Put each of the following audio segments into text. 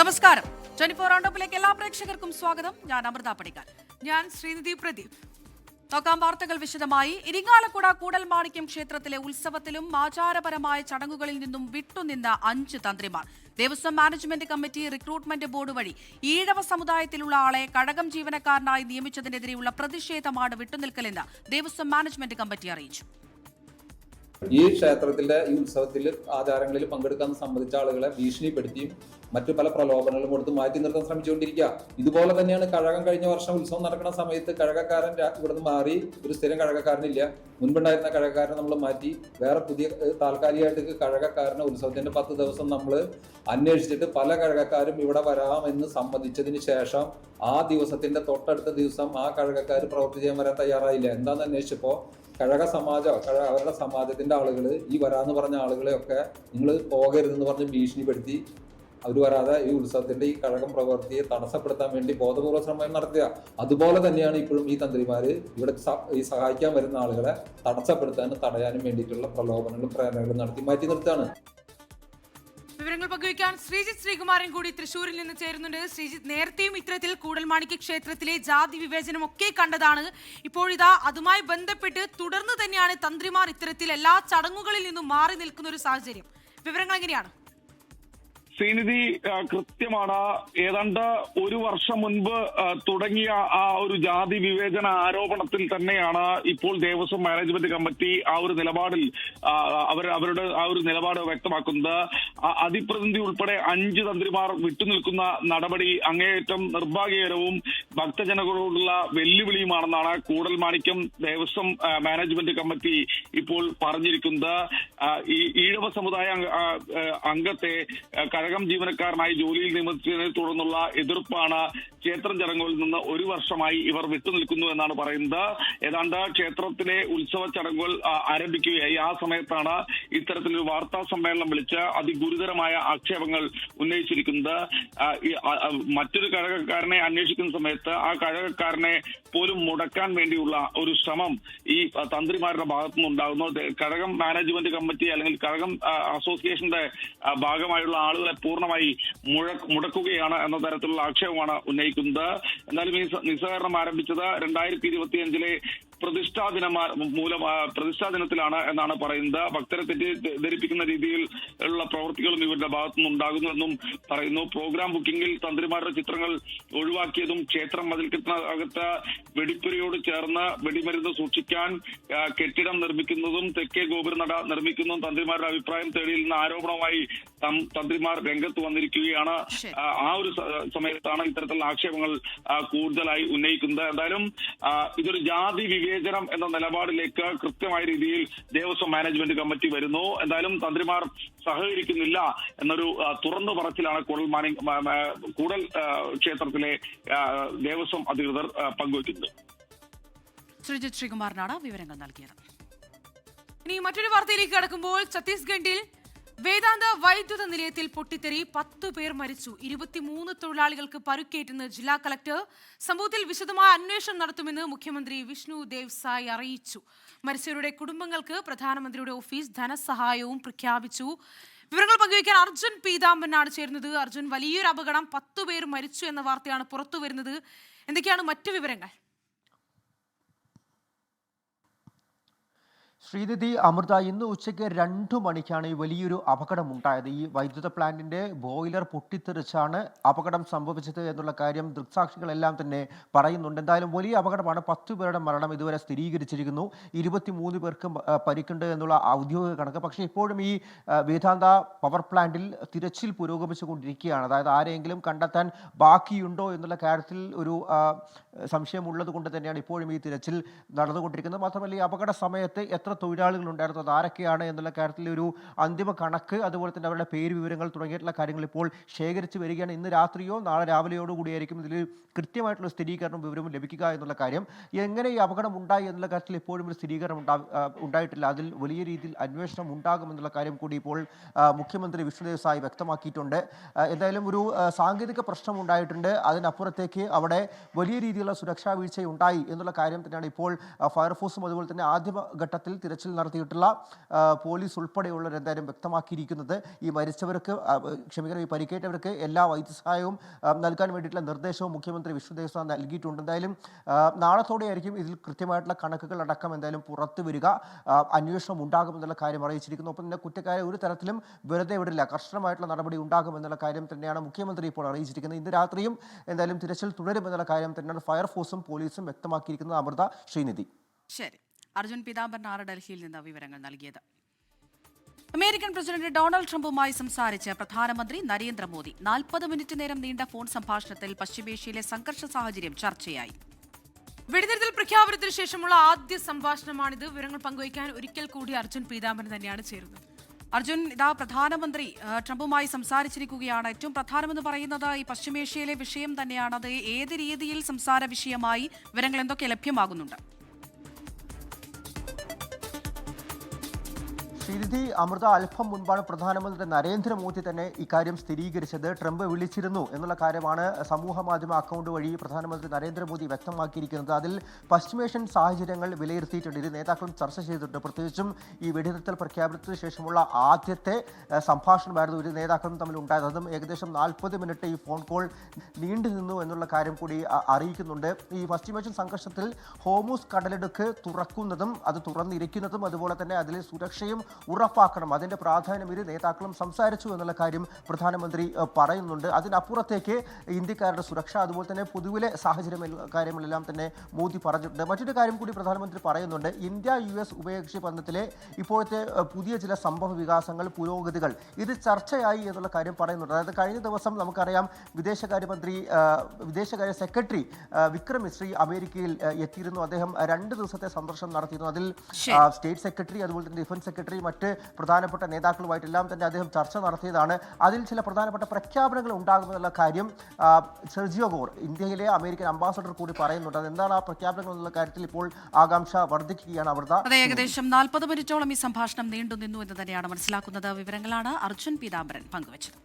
നമസ്കാരം. 24 റൗണ്ടപ്പിലേക്ക് എല്ലാ പ്രേക്ഷകർക്കും സ്വാഗതം. ഞാൻ അമൃത പടിക്കാർ. ഞാൻ ശ്രീനിധി പ്രദീപ്. നോക്കാം വാർത്തകൾ വിശദമായി. ഇരിങ്ങാലക്കുട കൂടൽമാണിക്യം ക്ഷേത്രത്തിലെ ഉത്സവത്തിലും ആചാരപരമായ ചടങ്ങുകളിൽ നിന്നും വിട്ടുനിന്ന 5 തന്ത്രിമാർ. Devaswom management committee recruitment board വഴി ഈഴവ സമുദായത്തിലുള്ള ആളെ കഴകം ജീവനക്കാരനായി നിയമിച്ചതിനെതിരെയുള്ള പ്രതിഷേധമാണ് വിട്ടുനിൽക്കലെന്ന് ദേവസ്വം മാനേജ്മെന്റ് കമ്മിറ്റി അറിയിച്ചു. ഈ ക്ഷേത്രത്തിലെ ഈ ഉത്സവത്തിൽ ആചാരങ്ങളിൽ പങ്കെടുക്കാൻ സംബന്ധിച്ച ആളുകളെ ഭീഷണിപ്പെടുത്തിയും മറ്റു പല പ്രലോഭനങ്ങളും കൊടുത്ത് മാറ്റി നിർത്താൻ ശ്രമിച്ചുകൊണ്ടിരിക്കുക. ഇതുപോലെ തന്നെയാണ് കഴകം. കഴിഞ്ഞ വർഷം ഉത്സവം നടക്കുന്ന സമയത്ത് കഴകക്കാരൻ ഇവിടുന്ന് മാറി ഒരു സ്ഥിരം കഴകക്കാരനില്ല. മുൻപുണ്ടായിരുന്ന കഴകക്കാരനെ നമ്മൾ മാറ്റി വേറെ പുതിയ താൽക്കാലികമായിട്ട് കഴകക്കാരനെ ഉത്സവത്തിന്റെ 10 ദിവസം നമ്മൾ അന്വേഷിച്ചിട്ട് പല കഴകക്കാരും ഇവിടെ വരാമെന്ന് സമ്മതിച്ചതിന് ശേഷം ആ ദിവസത്തിന്റെ തൊട്ടടുത്ത ദിവസം ആ കഴകക്കാർ പ്രവൃത്തി ചെയ്യാൻ വരാൻ തയ്യാറായില്ല. എന്താണെന്ന് അന്വേഷിച്ചപ്പോൾ കഴക സമാജം അവരുടെ സമാജത്തിന്റെ ആളുകൾ ഈ വരാന്ന് പറഞ്ഞ ആളുകളെയൊക്കെ നിങ്ങൾ പോകരുതെന്ന് പറഞ്ഞ് ഭീഷണിപ്പെടുത്തി അവർ വരാതെ ഈ ഉത്സവത്തിന്റെ ഈ കഴകം പ്രവൃത്തിയെ തടസ്സപ്പെടുത്താൻ വേണ്ടി ബോധപൂർവ്വ ശ്രമം നടത്തുക. അതുപോലെ തന്നെയാണ് ഇപ്പോഴും ഈ തന്ത്രിമാര് ഇവിടെ ഈ സഹായിക്കാൻ വരുന്ന ആളുകളെ തടസ്സപ്പെടുത്താനും തടയാനും വേണ്ടിയിട്ടുള്ള പ്രലോഭനങ്ങളും പ്രേരണകളും നടത്തി മാറ്റി നിർത്തുകയാണ്. വിവരങ്ങൾ പങ്കുവയ്ക്കാൻ ശ്രീജിത്ത് ശ്രീകുമാരൻ കൂടി തൃശ്ശൂരിൽ നിന്ന് ചേരുന്നുണ്ട്. ശ്രീജിത്ത്, നേരത്തെയും ഇത്തരത്തിൽ കൂടൽമാണിക്യ ക്ഷേത്രത്തിലെ ജാതി വിവേചനം ഒക്കെ കണ്ടതാണ്. ഇപ്പോഴിതാ അതുമായി ബന്ധപ്പെട്ട് തുടർന്ന് തന്നെയാണ് തന്ത്രിമാർ ഇത്തരത്തിൽ എല്ലാ ചടങ്ങുകളിൽ നിന്നും മാറി നിൽക്കുന്ന ഒരു സാഹചര്യം. വിവരങ്ങൾ എങ്ങനെയാണ്? ശ്രീനിധി, കൃത്യമാണ്. ഏതാണ്ട് ഒരു വർഷം മുൻപ് തുടങ്ങിയ ആ ഒരു ജാതി വിവേചന ആരോപണത്തിൽ തന്നെയാണ് ഇപ്പോൾ ദേവസ്വം മാനേജ്മെന്റ് കമ്മിറ്റി ആ ഒരു നിലപാടിൽ അവരുടെ ആ ഒരു നിലപാട് വ്യക്തമാക്കുന്നത്. അതിപ്രതിനിധി ഉൾപ്പെടെ 5 തന്ത്രിമാർ വിട്ടുനിൽക്കുന്ന നടപടി അങ്ങേയറ്റം നിർഭാഗ്യകരവും ഭക്തജനങ്ങളോടുള്ള വെല്ലുവിളിയുമാണെന്നാണ് കൂടൽമാണിക്യം ദേവസ്വം മാനേജ്മെന്റ് കമ്മിറ്റി ഇപ്പോൾ പറഞ്ഞിരിക്കുന്നത്. ഈ ഈഴവ സമുദായ അംഗത്തെ കഴകം ജീവനക്കാരനായി ജോലിയിൽ നിയമിച്ചതിനെ തുടർന്നുള്ള എതിർപ്പാണ് ക്ഷേത്ര ചടങ്ങുകളിൽ നിന്ന് ഒരു വർഷമായി ഇവർ വിട്ടുനിൽക്കുന്നു എന്നാണ് പറയുന്നത്. ഏതാണ്ട് ക്ഷേത്രത്തിലെ ഉത്സവ ചടങ്ങുകൾ ആരംഭിക്കുകയായി. ആ സമയത്താണ് ഇത്തരത്തിലൊരു വാർത്താ സമ്മേളനം വിളിച്ച് അതിഗുരുതരമായ ആക്ഷേപങ്ങൾ ഉന്നയിച്ചിരിക്കുന്നത്. മറ്റൊരു കഴകക്കാരനെ അന്വേഷിക്കുന്ന സമയത്ത് ആ കഴകക്കാരനെ പോലും മുടക്കാൻ വേണ്ടിയുള്ള ഒരു ശ്രമം ഈ തന്ത്രിമാരുടെ ഭാഗത്തുനിന്നുണ്ടാകുന്നു. കഴകം മാനേജ്മെന്റ് കമ്മിറ്റി അല്ലെങ്കിൽ കഴകം അസോസിയേഷന്റെ ഭാഗമായുള്ള ആളുകളെ പൂർണ്ണമായി മുടക്കുകയാണ് എന്ന തരത്തിലുള്ള ആക്ഷേപമാണ് ഉന്നയിക്കുന്നത്. എന്നാലും ഈ നിസ്സഹകരണം ആരംഭിച്ചത് 2025 പ്രതിഷ്ഠാ ദിനത്തിലാണ് എന്നാണ് പറയുന്നത്. ഭക്തരെ തെറ്റിദ്ധരിപ്പിക്കുന്ന രീതിയിൽ ഉള്ള പ്രവൃത്തികളും ഇവരുടെ ഭാഗത്തുനിന്ന് ഉണ്ടാകുന്നുവെന്നും പറയുന്നു. പ്രോഗ്രാം ബുക്കിംഗിൽ തന്ത്രിമാരുടെ ചിത്രങ്ങൾ ഒഴിവാക്കിയതും ക്ഷേത്രം മതിൽക്കെട്ടിനകത്ത് വെടിപ്പുരയോട് ചേർന്ന് വെടിമരുന്ന് സൂക്ഷിക്കാൻ കെട്ടിടം നിർമ്മിക്കുന്നതും തെക്കേ ഗോപുരനട നിർമ്മിക്കുന്നതും തന്ത്രിമാരുടെ അഭിപ്രായം തേടിയിരുന്ന ആരോപണവുമായി തന്ത്രിമാർ രംഗത്ത് വന്നിരിക്കുകയാണ്. ആ ഒരു സമയത്താണ് ഇത്തരത്തിലുള്ള ആക്ഷേപങ്ങൾ കൂടുതലായി ഉന്നയിക്കുന്നത്. എന്തായാലും ഇതൊരു ജാതി വിവേചനം എന്ന നിലപാടിലേക്ക് കൃത്യമായ രീതിയിൽ ദേവസ്വം മാനേജ്മെന്റ് കമ്മിറ്റി വരുന്നു. എന്തായാലും തന്ത്രിമാർ സഹകരിക്കുന്നില്ല എന്നൊരു തുറന്നു പറച്ചിലാണ് കൂടൽ ക്ഷേത്രത്തിലെ ദേവസ്വം അധികൃതർ പങ്കുവയ്ക്കുന്നത്. ശ്രീജിത്ത് ശ്രീകുമാറിനാണ് വിവരങ്ങൾ നൽകിയത്. ഇനി മറ്റൊരു വാർത്തയിലേക്ക് കടക്കുമ്പോൾ ഛത്തീസ്ഗഡിൽ വേദാന്ത വൈദ്യുത നിലയത്തിൽ പൊട്ടിത്തെറി 10 പേർ മരിച്ചു. 23 തൊഴിലാളികൾക്ക് പരുക്കേറ്റെന്ന് ജില്ലാ കളക്ടർ. സംഭവത്തിൽ വിശദമായ അന്വേഷണം നടത്തുമെന്ന് മുഖ്യമന്ത്രി വിഷ്ണു ദേവ്സായ് അറിയിച്ചു. മരിച്ചവരുടെ കുടുംബങ്ങൾക്ക് പ്രധാനമന്ത്രിയുടെ ഓഫീസ് ധനസഹായവും പ്രഖ്യാപിച്ചു. വിവരങ്ങൾ പങ്കുവയ്ക്കാൻ അർജുൻ പീതാംബനാണ് ചേരുന്നത്. അർജുൻ, വലിയൊരു അപകടം, 10 പേർ മരിച്ചു എന്ന വാർത്തയാണ് പുറത്തു വരുന്നത്. എന്തൊക്കെയാണ് മറ്റു വിവരങ്ങൾ? ശ്രീനിധി, അമൃത, ഇന്ന് ഉച്ചയ്ക്ക് 2 മണിക്കാണ് ഈ വലിയൊരു അപകടമുണ്ടായത്. ഈ വൈദ്യുത പ്ലാന്റിന്റെ ബോയിലർ പൊട്ടിത്തെറിച്ചാണ് അപകടം സംഭവിച്ചത് എന്നുള്ള കാര്യം ദൃക്സാക്ഷികളെല്ലാം തന്നെ പറയുന്നുണ്ട്. എന്തായാലും വലിയ അപകടമാണ്. 10 പേരുടെ മരണം ഇതുവരെ സ്ഥിരീകരിച്ചിരിക്കുന്നു. 23 പേർക്ക് പരിക്കുണ്ട് എന്നുള്ള ഔദ്യോഗിക കണക്ക്. പക്ഷേ ഇപ്പോഴും ഈ വേദാന്ത പവർ പ്ലാന്റിൽ തിരച്ചിൽ പുരോഗമിച്ചുകൊണ്ടിരിക്കുകയാണ്. അതായത് ആരെങ്കിലും കണ്ടെത്താൻ ബാക്കിയുണ്ടോ എന്നുള്ള കാര്യത്തിൽ ഒരു സംശയമുള്ളത് കൊണ്ട് തന്നെയാണ് ഇപ്പോഴും ഈ തിരച്ചിൽ നടന്നുകൊണ്ടിരിക്കുന്നത്. മാത്രമല്ല, ഈ അപകട സമയത്ത് എത്ര തൊഴിലാളികൾ ഉണ്ടായിരുന്നു, അത് ആരൊക്കെയാണ് എന്നുള്ള കാര്യത്തിൽ ഒരു അന്തിമ കണക്ക്, അതുപോലെ തന്നെ അവരുടെ പേര് വിവരങ്ങൾ തുടങ്ങിയിട്ടുള്ള കാര്യങ്ങൾ ഇപ്പോൾ ശേഖരിച്ച് വരികയാണ്. ഇന്ന് രാത്രിയോ നാളെ രാവിലെയോടു കൂടിയായിരിക്കും ഇതിൽ കൃത്യമായിട്ടുള്ള സ്ഥിരീകരണം വിവരവും ലഭിക്കുക എന്നുള്ള കാര്യം. എങ്ങനെ ഈ അപകടം ഉണ്ടായി എന്നുള്ള കാര്യത്തിൽ ഇപ്പോഴും ഒരു സ്ഥിരീകരണം ഉണ്ടായിട്ടില്ല. അതിൽ വലിയ രീതിയിൽ അന്വേഷണം ഉണ്ടാകുമെന്നുള്ള കാര്യം കൂടി ഇപ്പോൾ മുഖ്യമന്ത്രി വിഷ്ണു ദേവ്സായ് വ്യക്തമാക്കിയിട്ടുണ്ട്. എന്തായാലും ഒരു സാങ്കേതിക പ്രശ്നം ഉണ്ടായിട്ടുണ്ട്. അതിനപ്പുറത്തേക്ക് അവിടെ വലിയ രീതിയിലുള്ള സുരക്ഷാ വീഴ്ച ഉണ്ടായി എന്നുള്ള കാര്യം തന്നെയാണ് ഇപ്പോൾ ഫയർഫോഴ്സും അതുപോലെ തന്നെ ആദ്യഘട്ടത്തിൽ തിരച്ചിൽ നടത്തിയിട്ടുള്ള പോലീസ് ഉൾപ്പെടെയുള്ളവർ എന്തായാലും വ്യക്തമാക്കിയിരിക്കുന്നത് ഈ മരിച്ചവർക്ക് ഈ പരിക്കേറ്റവർക്ക് എല്ലാ വൈദ്യസഹായവും നൽകാൻ വേണ്ടിയിട്ടുള്ള നിർദ്ദേശവും മുഖ്യമന്ത്രി വിഷ്ണുദേവ് നൽകിയിട്ടുണ്ട്. എന്തായാലും നാളത്തോടെയായിരിക്കും ഇതിൽ കൃത്യമായിട്ടുള്ള കണക്കുകൾ അടക്കം എന്തായാലും പുറത്തു വരിക. അന്വേഷണം ഉണ്ടാകുമെന്നുള്ള കാര്യം അറിയിച്ചിരിക്കുന്നു. ഒപ്പം തന്നെ കുറ്റക്കാരെ ഒരു തരത്തിലും വെറുതെ വിടില്ല, കർശനമായിട്ടുള്ള നടപടി ഉണ്ടാകുമെന്നുള്ള കാര്യം തന്നെയാണ് മുഖ്യമന്ത്രി ഇപ്പോൾ അറിയിച്ചിരിക്കുന്നത്. ഇന്ന് രാത്രിയും എന്തായാലും തിരച്ചിൽ തുടരുമെന്നുള്ള കാര്യം തന്നെയാണ് ഫയർഫോഴ്സും പോലീസും വ്യക്തമാക്കിയിരിക്കുന്നത്. അമൃത, ശ്രീനിധി. ശരി, അർജുൻ പീതാംബരനാണ് ഡൽഹിയിൽ നിന്ന് വിവരങ്ങൾ നൽകിയത്. അമേരിക്കൻ പ്രസിഡന്റ് ഡൊണാൾഡ് ട്രംപുമായി സംസാരിച്ച് പ്രധാനമന്ത്രി നരേന്ദ്രമോദി 40 മിനിറ്റ് നേരം നീണ്ട ഫോൺ സംഭാഷണത്തിൽ പശ്ചിമേഷ്യയിലെ സംഘർഷ സാഹചര്യം ചർച്ചയായി. വെടിനിർത്തൽ പ്രഖ്യാപനത്തിന് ശേഷമുള്ള ആദ്യ സംഭാഷണമാണിത്. വിവരങ്ങൾ പങ്കുവയ്ക്കാൻ ഒരിക്കൽ കൂടി അർജുൻ പീതാംബരൻ തന്നെയാണ് ചേരുന്നത്. അർജുൻ, ഇതാ പ്രധാനമന്ത്രി ട്രംപുമായി സംസാരിച്ചിരിക്കുകയാണ്. ഏറ്റവും പ്രധാനമെന്ന് പറയുന്നത് ഈ പശ്ചിമേഷ്യയിലെ വിഷയം തന്നെയാണ്. അത് ഏത് രീതിയിൽ സംസാര വിഷയമായി വിവരങ്ങൾ എന്തൊക്കെ ലഭ്യമാകുന്നുണ്ട്? ശ്രീനിധി, അമൃത, അല്പം മുൻപാണ് പ്രധാനമന്ത്രി നരേന്ദ്രമോദി തന്നെ ഇക്കാര്യം സ്ഥിരീകരിച്ചത്. ട്രംപ് വിളിച്ചിരുന്നു എന്നുള്ള കാര്യമാണ് സമൂഹ മാധ്യമ അക്കൗണ്ട് വഴി പ്രധാനമന്ത്രി നരേന്ദ്രമോദി വ്യക്തമാക്കിയിരിക്കുന്നത്. അതിൽ പശ്ചിമേഷ്യൻ സാഹചര്യങ്ങൾ വിലയിരുത്തിയിട്ടുണ്ട്. ഇത് നേതാക്കളും ചർച്ച ചെയ്തിട്ടുണ്ട്. പ്രത്യേകിച്ചും ഈ വെടിനിർത്തൽ പ്രഖ്യാപനത്തിന് ശേഷമുള്ള ആദ്യത്തെ സംഭാഷണമായിരുന്നു ഇരു നേതാക്കളും തമ്മിൽ ഉണ്ടായത്. അതും ഏകദേശം 40 മിനിറ്റ് ഈ ഫോൺ കോൾ നീണ്ടു നിന്നു എന്നുള്ള കാര്യം കൂടി അറിയിക്കുന്നുണ്ട്. ഈ പശ്ചിമേഷ്യൻ സംഘർഷത്തിൽ ഹോർമുസ് കടലിടുക്ക് തുറക്കുന്നതും അത് തുറന്നിരിക്കുന്നതും അതുപോലെ തന്നെ അതിലെ സുരക്ഷയും ഉറപ്പാക്കണം, അതിന്റെ പ്രാധാന്യം ഇരു നേതാക്കളും സംസാരിച്ചു എന്നുള്ള കാര്യം പ്രധാനമന്ത്രി പറയുന്നുണ്ട്. അതിനപ്പുറത്തേക്ക് ഇന്ത്യക്കാരുടെ സുരക്ഷ അതുപോലെ തന്നെ പൊതുവിലെ സാഹചര്യം കാര്യങ്ങളെല്ലാം തന്നെ മോദി പറഞ്ഞിട്ടുണ്ട്. മറ്റൊരു കാര്യം കൂടി പ്രധാനമന്ത്രി പറയുന്നുണ്ട്. ഇന്ത്യ US ഉഭയകക്ഷി ബന്ധത്തിലെ ഇപ്പോഴത്തെ പുതിയ ചില സംഭവ വികാസങ്ങൾ, പുരോഗതികൾ ഇത് ചർച്ചയായി എന്നുള്ള കാര്യം പറയുന്നുണ്ട്. അതായത് കഴിഞ്ഞ ദിവസം നമുക്കറിയാം വിദേശകാര്യ സെക്രട്ടറി വിക്രം മിശ്രി അമേരിക്കയിൽ എത്തിയിരുന്നു. അദ്ദേഹം 2 ദിവസത്തെ സന്ദർശനം നടത്തിയിരുന്നു. അതിൽ സ്റ്റേറ്റ് സെക്രട്ടറി അതുപോലെ തന്നെ ഡിഫൻസ് സെക്രട്ടറി മറ്റ് പ്രധാനപ്പെട്ട നേതാക്കളുമായിട്ടെല്ലാം തന്നെ അദ്ദേഹം ചർച്ച നടത്തിയതാണ്. അതിൽ ചില പ്രധാനപ്പെട്ട പ്രഖ്യാപനങ്ങൾ ഉണ്ടാകുമെന്നുള്ള കാര്യം സെർജിയോ ഗോർ, ഇന്ത്യയിലെ അമേരിക്കൻ അംബാസഡർ കൂടി പറയുന്നുണ്ട്. അതെന്താണ് ആ പ്രഖ്യാപനങ്ങൾ എന്നുള്ള കാര്യത്തിൽ ഇപ്പോൾ ആകാംക്ഷ വർദ്ധിക്കുകയാണ്. അമൃത, ഏകദേശം 40 മിനിറ്റോളം ഈ സംഭാഷണം നീണ്ടുനിന്നു എന്ന് തന്നെയാണ് മനസ്സിലാക്കുന്നത്. വിവരങ്ങളാണ് അർജുൻ പീതാംബരൻ പങ്കുവച്ചത്.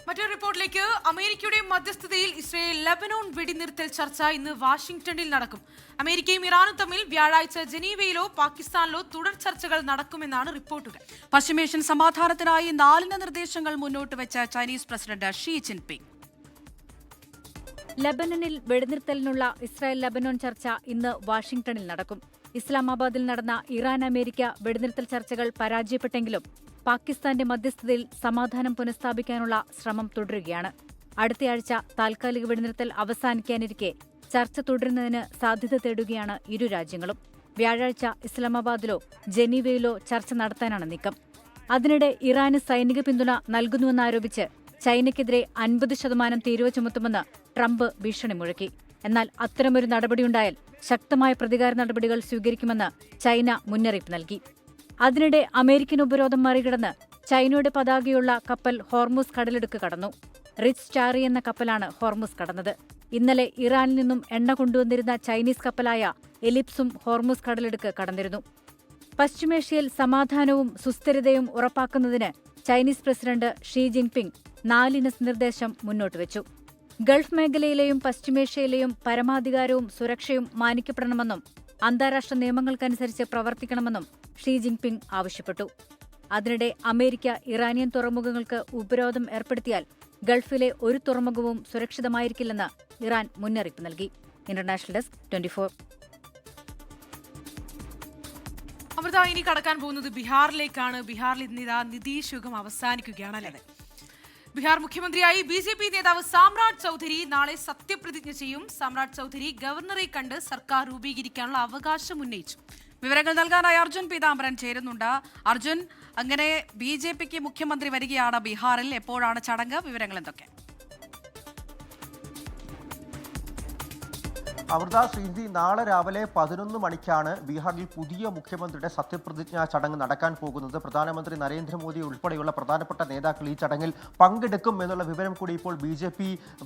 മറ്റൊരു റിപ്പോർട്ടിലേക്ക്. അമേരിക്കയുടെ മധ്യസ്ഥതയിൽ ഇസ്രയേൽ ലെബനോൺ വെടിനിർത്തൽ ചർച്ച ഇന്ന് വാഷിംഗ്ടണിൽ നടക്കും. അമേരിക്കയും ഇറാനും തമ്മിൽ വ്യാഴാഴ്ച ജനീവയിലോ പാകിസ്ഥാനിലോ തുടർ ചർച്ചകൾ നടക്കുമെന്നാണ് റിപ്പോർട്ടുകൾ. പശ്ചിമേഷ്യൻ സമാധാനത്തിനായി 4 നിർദ്ദേശങ്ങൾ മുന്നോട്ട് വെച്ച ചൈനീസ് പ്രസിഡന്റ് ഷീ ജിൻപിങ്. ലെബനനിൽ വെടിനിർത്തലിനുള്ള ഇസ്രായേൽ ലെബനോൺ ചർച്ച ഇന്ന് വാഷിംഗ്ടണിൽ നടക്കും. ഇസ്ലാമാബാദിൽ നടന്ന ഇറാൻ അമേരിക്ക വെടിനിർത്തൽ ചർച്ചകൾ പരാജയപ്പെട്ടെങ്കിലും പാകിസ്ഥാന്റെ മധ്യസ്ഥതയിൽ സമാധാനം പുനഃസ്ഥാപിക്കാനുള്ള ശ്രമം തുടരുകയാണ്. അടുത്തയാഴ്ച താൽക്കാലിക വെടിനിർത്തൽ അവസാനിക്കാനിരിക്കെ ചർച്ച തുടരുന്നതിന് സാധ്യത തേടുകയാണ് ഇരു രാജ്യങ്ങളും. വ്യാഴാഴ്ച ഇസ്ലാമാബാദിലോ ജനീവയിലോ ചർച്ച നടത്താനാണ് നീക്കം. അതിനിടെ ഇറാന് സൈനിക പിന്തുണ നൽകുന്നുവെന്നാരോപിച്ച് ചൈനയ്ക്കെതിരെ 50% തീരുവ ചുമത്തുമെന്ന് ട്രംപ് ഭീഷണി മുഴക്കി. എന്നാൽ അത്തരമൊരു നടപടിയുണ്ടായാൽ ശക്തമായ പ്രതികാര നടപടികൾ സ്വീകരിക്കുമെന്ന് ചൈന മുന്നറിയിപ്പ് നൽകി. അതിനിടെ അമേരിക്കൻ ഉപരോധം മറികടന്ന് ചൈനയുടെ പതാകയുള്ള കപ്പൽ ഹോർമുസ് കടലിടുക്ക് കടന്നു. റിച്ച് സ്റ്റാറി എന്ന കപ്പലാണ് ഹോർമുസ് കടന്നത്. ഇന്നലെ ഇറാനിൽ നിന്നും എണ്ണ കൊണ്ടുവന്നിരുന്ന ചൈനീസ് കപ്പലായ എലിപ്സും ഹോർമുസ് കടലിടുക്ക് കടന്നിരുന്നു. പശ്ചിമേഷ്യയിൽ സമാധാനവും സുസ്ഥിരതയും ഉറപ്പാക്കുന്നതിന് ചൈനീസ് പ്രസിഡന്റ് ഷീ ജിൻപിങ് 4 നിർദ്ദേശം മുന്നോട്ടുവച്ചു. ഗൾഫ് മേഖലയിലെയും പശ്ചിമേഷ്യയിലെയും പരമാധികാരവും സുരക്ഷയും മാനിക്കപ്പെടണമെന്നും അന്താരാഷ്ട്ര നിയമങ്ങൾക്കനുസരിച്ച് പ്രവർത്തിക്കണമെന്നും ഷീ ജിൻപിങ് ആവശ്യപ്പെട്ടു. അതിനിടെ അമേരിക്ക ഇറാനിയൻ തുറമുഖങ്ങൾക്ക് ഉപരോധം ഏർപ്പെടുത്തിയാൽ ഗൾഫിലെ ഒരു തുറമുഖവും സുരക്ഷിതമായിരിക്കില്ലെന്ന് ഇറാൻ മുന്നറിയിപ്പ് നൽകി. International desk 24. അമൃത, ഇനി കടക്കാൻ പോകുന്നത് ബീഹാറിലേക്കാണ്. ബീഹാറിൽ ഇന്നിതാ നിതീഷ് യുഗം അവസാനിക്കുകയാണ് അല്ലേ? ബീഹാർ മുഖ്യമന്ത്രിയായി BJP നേതാവ് സാമ്രാട്ട് ചൌധരി നാളെ സത്യപ്രതിജ്ഞ ചെയ്യും. സാമ്രാട്ട് ചൌധരി ഗവർണറെ കണ്ട് സർക്കാർ രൂപീകരിക്കാനുള്ള അവകാശം ഉന്നയിച്ചു. വിവരങ്ങൾ നൽകാനായി അർജുൻ പീതാംബരൻ ചേരുന്നുണ്ട്. അർജുൻ, അങ്ങനെ BJPക്ക് മുഖ്യമന്ത്രി വരികയാണ് ബീഹാറിൽ. എപ്പോഴാണ് ചടങ്ങ്? വിവരങ്ങൾ എന്തൊക്കെ? അമൃത, ശ്രീനിധി, നാളെ രാവിലെ 11 മണിക്കാണ് ബീഹാറിൽ പുതിയ മുഖ്യമന്ത്രിയുടെ സത്യപ്രതിജ്ഞാ ചടങ്ങ് നടക്കാൻ പോകുന്നത്. പ്രധാനമന്ത്രി നരേന്ദ്രമോദി ഉൾപ്പെടെയുള്ള പ്രധാനപ്പെട്ട നേതാക്കൾ ഈ ചടങ്ങിൽ പങ്കെടുക്കും എന്നുള്ള വിവരം കൂടി ഇപ്പോൾ BJP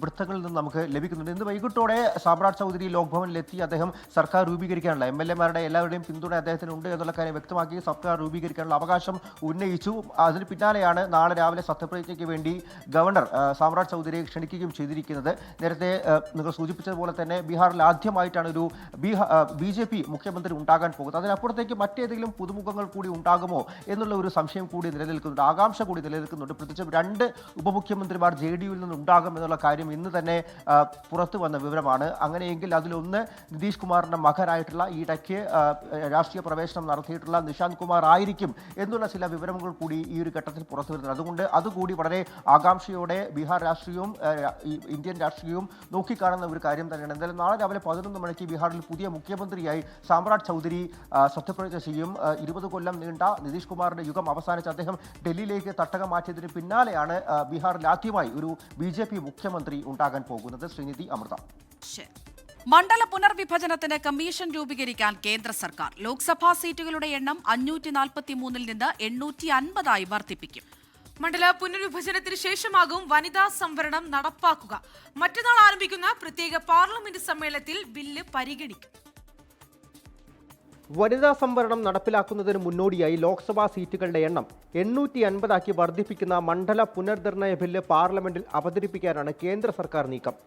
വൃത്തങ്ങളിൽ നിന്ന് നമുക്ക് ലഭിക്കുന്നുണ്ട്. ഇന്ന് വൈകിട്ടോടെ സാമ്രാട്ട് ചൌധരി ലോക്ഭവനിലെത്തി അദ്ദേഹം സർക്കാർ രൂപീകരിക്കാനുള്ള MLA-മാരുടെ എല്ലാവരുടെയും പിന്തുണ അദ്ദേഹത്തിനുണ്ട് എന്നുള്ള കാര്യം വ്യക്തമാക്കി സർക്കാർ രൂപീകരിക്കാനുള്ള അവകാശം ഉന്നയിച്ചു. അതിന് പിന്നാലെയാണ് നാളെ രാവിലെ സത്യപ്രതിജ്ഞയ്ക്ക് വേണ്ടി ഗവർണർ സാമ്രാട്ട് ചൌധരിയെ ക്ഷണിക്കുകയും ചെയ്തിരിക്കുന്നത്. നേരത്തെ നിങ്ങൾ സൂചിപ്പിച്ചതുപോലെ തന്നെ ബീഹാറിൽ ആദ്യമായിട്ടാണ് ഒരു BJP മുഖ്യമന്ത്രി ഉണ്ടാകാൻ പോകുന്നത്. അതിനപ്പുറത്തേക്ക് മറ്റേതെങ്കിലും പുതുമുഖങ്ങൾ കൂടി ഉണ്ടാകുമോ എന്നുള്ള ഒരു സംശയം കൂടി നിലനിൽക്കുന്നുണ്ട്, ആകാംക്ഷ കൂടി നിലനിൽക്കുന്നുണ്ട്. പ്രത്യേകിച്ചും 2 ഉപമുഖ്യമന്ത്രിമാർ JDU-ൽ നിന്നുണ്ടാകും എന്നുള്ള കാര്യം ഇന്ന് തന്നെ പുറത്തു വന്ന വിവരമാണ്. അങ്ങനെയെങ്കിൽ അതിലൊന്ന് നിതീഷ് കുമാറിന്റെ മകനായിട്ടുള്ള ഈയിടയ്ക്ക് രാഷ്ട്രീയ പ്രവേശനം നടത്തിയിട്ടുള്ള നിശാന്ത് കുമാർ ആയിരിക്കും എന്നുള്ള ചില വിവരങ്ങൾ കൂടി ഈ ഒരു ഘട്ടത്തിൽ പുറത്തു വരുന്നത്. അതുകൊണ്ട് അതുകൂടി വളരെ ആകാംക്ഷയോടെ ബീഹാർ രാഷ്ട്രീയവും ഇന്ത്യൻ രാഷ്ട്രീയവും നോക്കിക്കാണുന്ന ഒരു കാര്യം തന്നെയാണ്. എന്തായാലും നാളെ രാവിലെ 11 മണിക്ക് ബീഹാറിൽ പുതിയ മുഖ്യമന്ത്രിയായി സാമ്രാട്ട് ചൗധരി സത്യപ്രതിജ്ഞ ചെയ്യും. 20 കൊല്ലം നീണ്ട നിതീഷ് കുമാറിന്റെ യുഗം അവസാനിച്ച് അദ്ദേഹം ഡൽഹിയിലേക്ക് തട്ടകം മാറ്റിയതിന് പിന്നാലെയാണ് ബീഹാറിൽ ആദ്യമായി ഒരു BJP മുഖ്യമന്ത്രി ഉണ്ടാകാൻ പോകുന്നത്. ശ്രീനിധി, അമൃത. മണ്ഡല പുനർവിഭജനത്തിന് കമ്മീഷൻ രൂപീകരിക്കാൻ കേന്ദ്ര സർക്കാർ. ലോക്സഭാ സീറ്റുകളുടെ എണ്ണം 543-ൽ നിന്ന് 850 വർദ്ധിപ്പിക്കും. മണ്ഡല പുനർവിഭജനത്തിന് ശേഷമാകും വനിതാ സംവരണം നടപ്പാക്കുക. മറ്റന്നാൾ ആരംഭിക്കുന്ന പ്രത്യേക പാർലമെന്റ് സമ്മേളനത്തിൽ ബില്ല് പരിഗണിക്കും. വനിതാ സംവരണം നടപ്പിലാക്കുന്നതിന് മുന്നോടിയായി ലോക്സഭാ സീറ്റുകളുടെ എണ്ണം 850 വർദ്ധിപ്പിക്കുന്ന മണ്ഡല പുനർനിർണയ ബില്ല് പാർലമെന്റിൽ അവതരിപ്പിക്കാനാണ് കേന്ദ്ര സർക്കാർ നീക്കം.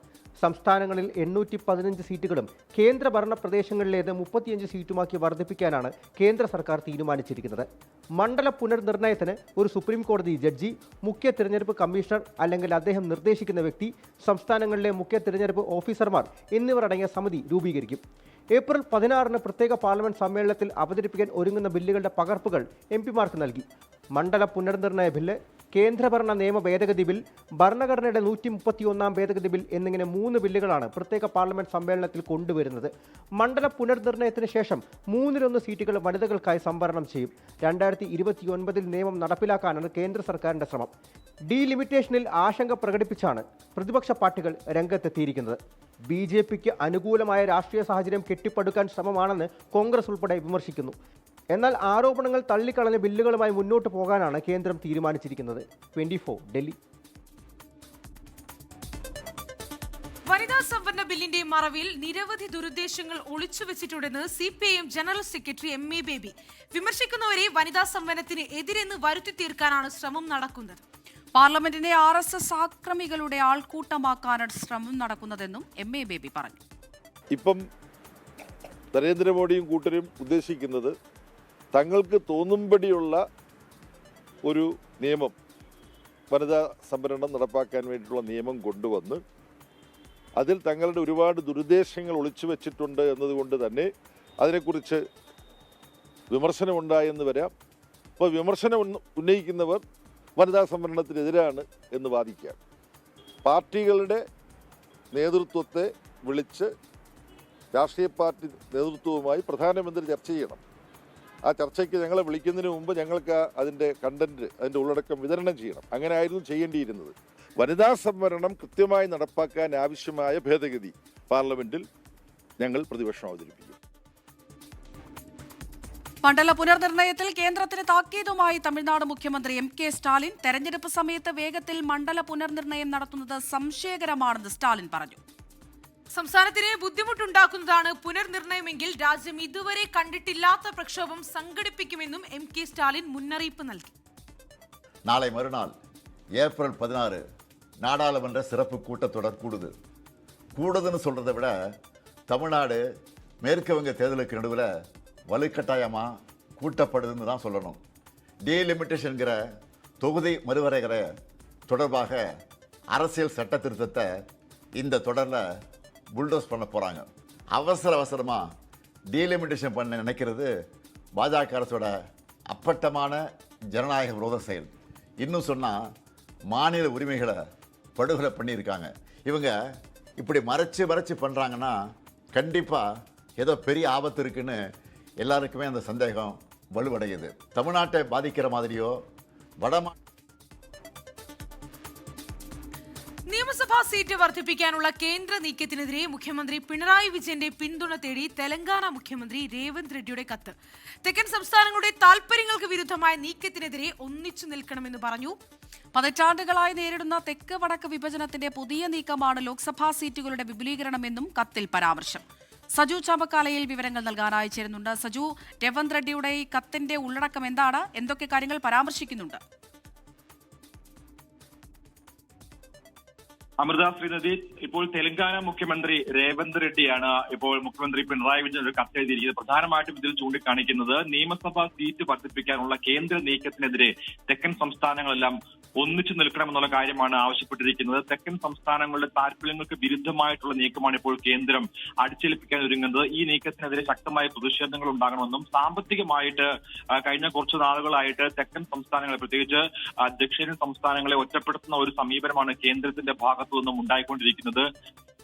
സംസ്ഥാനങ്ങളിൽ 815 സീറ്റുകളും കേന്ദ്രഭരണ പ്രദേശങ്ങളിലേത് 35 സീറ്റുമാക്കി വർദ്ധിപ്പിക്കാനാണ് കേന്ദ്ര സർക്കാർ തീരുമാനിച്ചിരിക്കുന്നത്. മണ്ഡല പുനർനിർണയത്തിന് ഒരു സുപ്രീം കോടതി ജഡ്ജി, മുഖ്യ തിരഞ്ഞെടുപ്പ് കമ്മീഷണർ അല്ലെങ്കിൽ അദ്ദേഹം നിർദ്ദേശിക്കുന്ന വ്യക്തി, സംസ്ഥാനങ്ങളിലെ മുഖ്യ തിരഞ്ഞെടുപ്പ് ഓഫീസർമാർ എന്നിവർ അടങ്ങിയ സമിതി രൂപീകരിക്കും. ഏപ്രിൽ 16 പ്രത്യേക പാർലമെന്റ് സമ്മേളനത്തിൽ അവതരിപ്പിക്കാൻ ഒരുങ്ങുന്ന ബില്ലുകളുടെ പകർപ്പുകൾ MP-മാർക്ക് നൽകി. മണ്ഡല പുനർനിർണയ ബില്ല്, കേന്ദ്രഭരണ നിയമ ഭേദഗതി ബിൽ, ഭരണഘടനയുടെ 131 ഭേദഗതി ബിൽ എന്നിങ്ങനെ 3 ബില്ലുകളാണ് പ്രത്യേക പാർലമെന്റ് സമ്മേളനത്തിൽ കൊണ്ടുവരുന്നത്. മണ്ഡല പുനർനിർണയത്തിന് ശേഷം 1/3 സീറ്റുകൾ വനിതകൾക്കായി സംവരണം ചെയ്യും. 2029 നിയമം നടപ്പിലാക്കാനാണ് കേന്ദ്ര സർക്കാരിന്റെ ശ്രമം. ഡീലിമിറ്റേഷനിൽ ആശങ്ക പ്രകടിപ്പിച്ചാണ് പ്രതിപക്ഷ പാർട്ടികൾ രംഗത്തെത്തിയിരിക്കുന്നത്. BJPക്ക് അനുകൂലമായ രാഷ്ട്രീയ സാഹചര്യം കെട്ടിപ്പടുക്കാൻ ശ്രമമാണെന്ന് കോൺഗ്രസ് ഉൾപ്പെടെ വിമർശിക്കുന്നു. എന്നാൽ ആരോപണങ്ങൾ തള്ളിക്കളഞ്ഞ ബില്ലുകളുമായി മുന്നോട്ട് പോകാനാണ് കേന്ദ്രം തീരുമാനിച്ചിരിക്കുന്നത്. 24 ഡൽഹി. വനിതാ സംവരണ ബില്ലിന്റെ മറവിൽ നിരവധി ദുരുദ്ദേശങ്ങൾ ഒളിച്ചുവെച്ചിട്ടുണ്ടെന്ന് CPIM general secretary MA Baby. വിമർശിക്കുന്നവരെ വനിതാ സംവരണത്തിന് എതിരെന്ന് വരുത്തി തീർക്കാനാണ് ശ്രമം നടക്കുന്നത്. പാർലമെന്റിനെ RSS ആക്രമികളുടെ ആൾക്കൂട്ടമാക്കാനാണ് ശ്രമം നടക്കുന്നതെന്നും MA ബേബി പറഞ്ഞു. ഇപ്പം നരേന്ദ്രമോദിയും കൂട്ടരും ഉദ്ദേശിക്കുന്നത് തങ്ങൾക്ക് തോന്നുംപടിയുള്ള ഒരു നിയമം, വനിതാ സംവരണം നടപ്പാക്കാൻ വേണ്ടിയിട്ടുള്ള നിയമം കൊണ്ടുവന്ന് അതിൽ തങ്ങളുടെ ഒരുപാട് ദുരുദ്ദേശങ്ങൾ ഒളിച്ചു വച്ചിട്ടുണ്ട് എന്നതുകൊണ്ട് തന്നെ അതിനെക്കുറിച്ച് വിമർശനമുണ്ടായെന്ന് വരാം. അപ്പോൾ വിമർശനം ഉന്നയിക്കുന്നവർ വനിതാ സംവരണത്തിനെതിരാണ് എന്ന് വാദിക്കാം. പാർട്ടികളുടെ നേതൃത്വത്തെ വിളിച്ച് രാഷ്ട്രീയ പാർട്ടി നേതൃത്വവുമായി പ്രധാനമന്ത്രി ചർച്ച ചെയ്യണം. ആ ചർച്ചയ്ക്ക് ഞങ്ങളെ വിളിക്കുന്നതിന് മുമ്പ് ഞങ്ങൾക്ക് അതിൻ്റെ കണ്ടന്റ്, അതിൻ്റെ ഉള്ളടക്കം വിതരണം ചെയ്യണം. അങ്ങനെ ആയിരുന്നു ചെയ്യേണ്ടിയിരുന്നത്. വനിതാ സംവരണം കൃത്യമായി നടപ്പാക്കാൻ ആവശ്യമായ ഭേദഗതി പാർലമെന്റിൽ ഞങ്ങൾ പ്രതിപക്ഷം അവതരിപ്പിക്കും. മണ്ഡല പുനർനിർണയത്തിൽ കേന്ദ്രത്തിന് താക്കീതുമായി തമിഴ്നാട് മുഖ്യമന്ത്രി MK സ്റ്റാലിൻ. തെരഞ്ഞെടുപ്പ് സമയത്ത് വേഗത്തിൽ മണ്ഡല പുനർനിർണയം നടത്തുന്നത് സംശയകരമാണെന്ന് സ്റ്റാലിൻ പറഞ്ഞു. സംസ്ഥാനത്തിന് ബുദ്ധിമുട്ടുണ്ടാക്കുന്നതാണ് പുനർനിർണയമെങ്കിൽ രാജ്യം ഇതുവരെ കണ്ടിട്ടില്ലാത്ത പ്രക്ഷോഭം സംഘടിപ്പിക്കുമെന്നും MK സ്റ്റാലിൻ മുന്നറിയിപ്പ് നൽകി. நாளை மறுநாள் ஏப்ரல் 16 நாடாளுமன்ற சிறப்பு கூட்டத்தொடர் கூடுதுன்னு சொல்கிறத விட தமிழ்நாடு மேற்கு வங்க தேர்தலுக்கு நடுவில் வலுக்கட்டாயமாக கூட்டப்படுதுன்னு தான் சொல்லணும். டீலிமிட்டேஷன்கிற தொகுதி மறுவரைகிற தொடர்பாக அரசியல் சட்ட திருத்தத்தை இந்த தொடரில் புல்டோஸ் பண்ண போகிறாங்க. அவசரமாக டீலிமிட்டேஷன் பண்ண நினைக்கிறது பாஜக அரசோட அப்பட்டமான ஜனநாயக விரோத செயல். இன்னும் சொன்னால் மாநில உரிமைகளை படுகொலை பண்ணியிருக்காங்க. இவங்க இப்படி மறைச்சு பண்ணுறாங்கன்னா கண்டிப்பாக ஏதோ பெரிய ஆபத்து இருக்குன்னு எல்லாருக்குமே அந்த சந்தேகம் வலுவடையுது. தமிழ்நாட்டை பாதிக்கிற மாதிரியோ നിയമസഭാ സീറ്റ് വർദ്ധിപ്പിക്കാനുള്ള കേന്ദ്ര നീക്കത്തിനെതിരെ മുഖ്യമന്ത്രി പിണറായി വിജയന്റെ പിന്തുണ തേടി തെലങ്കാന മുഖ്യമന്ത്രി രേവന്ത് റെഡ്ഡിയുടെ കത്ത്. തെക്കൻ സംസ്ഥാനങ്ങളുടെ താൽപര്യങ്ങൾക്ക് വിരുദ്ധമായ നീക്കത്തിനെതിരെ ഒന്നിച്ചു നിൽക്കണമെന്ന് പറഞ്ഞു. പതിറ്റാണ്ടുകളായി നേരിടുന്ന തെക്ക് വടക്ക് വിഭജനത്തിന്റെ പുതിയ നീക്കമാണ് ലോക്സഭാ സീറ്റുകളുടെ വിപുലീകരണമെന്നും കത്തിൽ പരാമർശം. സജു ചാമ്പക്കാലയിൽ വിവരങ്ങൾ നൽകാനായി ചേരുന്നുണ്ട്. സജു, രേവന്ത് റെഡ്ഡിയുടെ ഈ കത്തിന്റെ ഉള്ളടക്കം എന്താണ്? എന്തൊക്കെ കാര്യങ്ങൾ പരാമർശിക്കുന്നുണ്ട്? അമൃത ശ്രീനിധി, ഇപ്പോൾ തെലങ്കാന മുഖ്യമന്ത്രി രേവന്ത് റെഡ്ഡിയാണ് ഇപ്പോൾ മുഖ്യമന്ത്രി പിണറായി വിജയൻ ഒരു കത്ത് എഴുതിയിരിക്കുന്നത്. പ്രധാനമായിട്ടും ഇതിൽ ചൂണ്ടിക്കാണിക്കുന്നത് നിയമസഭാ സീറ്റ് വർദ്ധിപ്പിക്കാനുള്ള കേന്ദ്ര നീക്കത്തിനെതിരെ തെക്കൻ സംസ്ഥാനങ്ങളെല്ലാം ഒന്നിച്ചു നിൽക്കണമെന്നുള്ള കാര്യമാണ് ആവശ്യപ്പെട്ടിരിക്കുന്നത്. തെക്കൻ സംസ്ഥാനങ്ങളുടെ താല്പര്യങ്ങൾക്ക് വിരുദ്ധമായിട്ടുള്ള നീക്കമാണ് ഇപ്പോൾ കേന്ദ്രം അടിച്ചേൽപ്പിക്കാൻ ഒരുങ്ങുന്നത്. ഈ നീക്കത്തിനെതിരെ ശക്തമായ പ്രതിഷേധങ്ങൾ ഉണ്ടാകണമെന്നും സാമ്പത്തികമായിട്ട് കഴിഞ്ഞ കുറച്ചു നാളുകളായിട്ട് തെക്കൻ സംസ്ഥാനങ്ങളെ, പ്രത്യേകിച്ച് ദക്ഷിണേന്ത്യൻ സംസ്ഥാനങ്ങളെ ഒറ്റപ്പെടുത്തുന്ന ഒരു സമീപനമാണ് കേന്ദ്രത്തിന്റെ ഭാഗത്തു നിന്നും ഉണ്ടായിക്കൊണ്ടിരിക്കുന്നത്.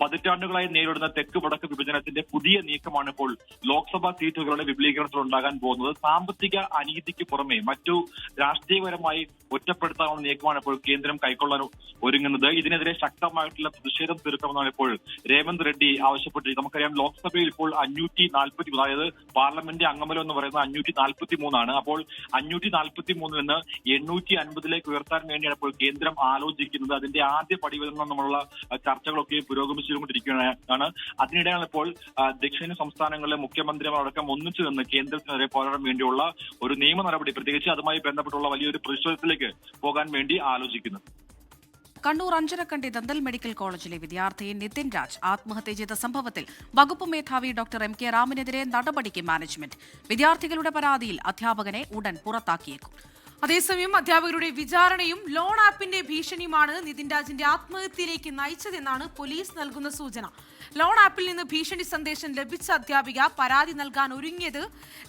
പതിറ്റാണ്ടുകളായി നേരിടുന്ന തെക്ക് വടക്ക് വിഭജനത്തിന്റെ പുതിയ നീക്കമാണ് ഇപ്പോൾ ലോക്സഭാ സീറ്റുകളുടെ വിപുലീകരണത്തിൽ ഉണ്ടാകാൻ പോകുന്നത്. സാമ്പത്തിക അനീതിക്ക് പുറമെ മറ്റു രാഷ്ട്രീയപരമായി ഒറ്റപ്പെടുത്താനുള്ള നീക്കമാണ് ഇപ്പോൾ കേന്ദ്രം കൈക്കൊള്ളാൻ ഒരുങ്ങുന്നത്. ഇതിനെതിരെ ശക്തമായിട്ടുള്ള പ്രതിഷേധം തീർക്കണമെന്നാണ് ഇപ്പോൾ രേവന്ത് റെഡ്ഡി ആവശ്യപ്പെട്ടിരിക്കുന്നത്. നമുക്കറിയാം, ലോക്സഭയിൽ ഇപ്പോൾ 543, അതായത് പാർലമെന്റ് അംഗബലം എന്ന് പറയുന്നത് 543 അപ്പോൾ 543 നിന്ന് 850 ഉയർത്താൻ വേണ്ടിയാണ് ഇപ്പോൾ കേന്ദ്രം ആലോചിക്കുന്നത്. അതിന്റെ ആദ്യ പടിവരുന്ന നമ്മളുള്ള ചർച്ചകളൊക്കെ പുരോഗമിച്ചുകൊണ്ടിരിക്കുകയാണ്. അതിനിടെയാണ് ഇപ്പോൾ ദക്ഷിണ സംസ്ഥാനങ്ങളിലെ മുഖ്യമന്ത്രിമാരടക്കം ഒന്നിച്ചു നിന്ന് കേന്ദ്രത്തിനെതിരെ പോരാടാൻ വേണ്ടിയുള്ള ഒരു നിയമ നടപടി, പ്രത്യേകിച്ച് അതുമായി ബന്ധപ്പെട്ടുള്ള വലിയൊരു പ്രതിഷേധത്തിലേക്ക് പോകാൻ വേണ്ടി ആലോചിക്കുന്നത്. കണ്ണൂർ അഞ്ചരക്കണ്ടി ദന്തൽ മെഡിക്കൽ കോളേജിലെ വിദ്യാർത്ഥി നിതിൻ രാജ് ആത്മഹത്യ ചെയ്ത സംഭവത്തിൽ വകുപ്പ് മേധാവി ഡോക്ടർ എം കെ റാമിനെതിരെ നടപടിക്ക് മാനേജ്മെന്റ്. വിദ്യാർത്ഥികളുടെ പരാതിയിൽ അധ്യാപകനെ ഉടൻ പുറത്താക്കിയേക്കും. അതേസമയം അധ്യാപകരുടെ വിചാരണയും ലോൺ ആപ്പിന്റെ ഭീഷണിയുമാണ് നിതിൻ രാജിന്റെ ആത്മഹത്യയിലേക്ക് നയിച്ചതെന്നാണ് പോലീസ് നൽകുന്ന സൂചന. ലോൺ ആപ്പിൽ നിന്ന് ഭീഷണി സന്ദേശം ലഭിച്ച അധ്യാപിക പരാതി നൽകാൻ ഒരുങ്ങിയത്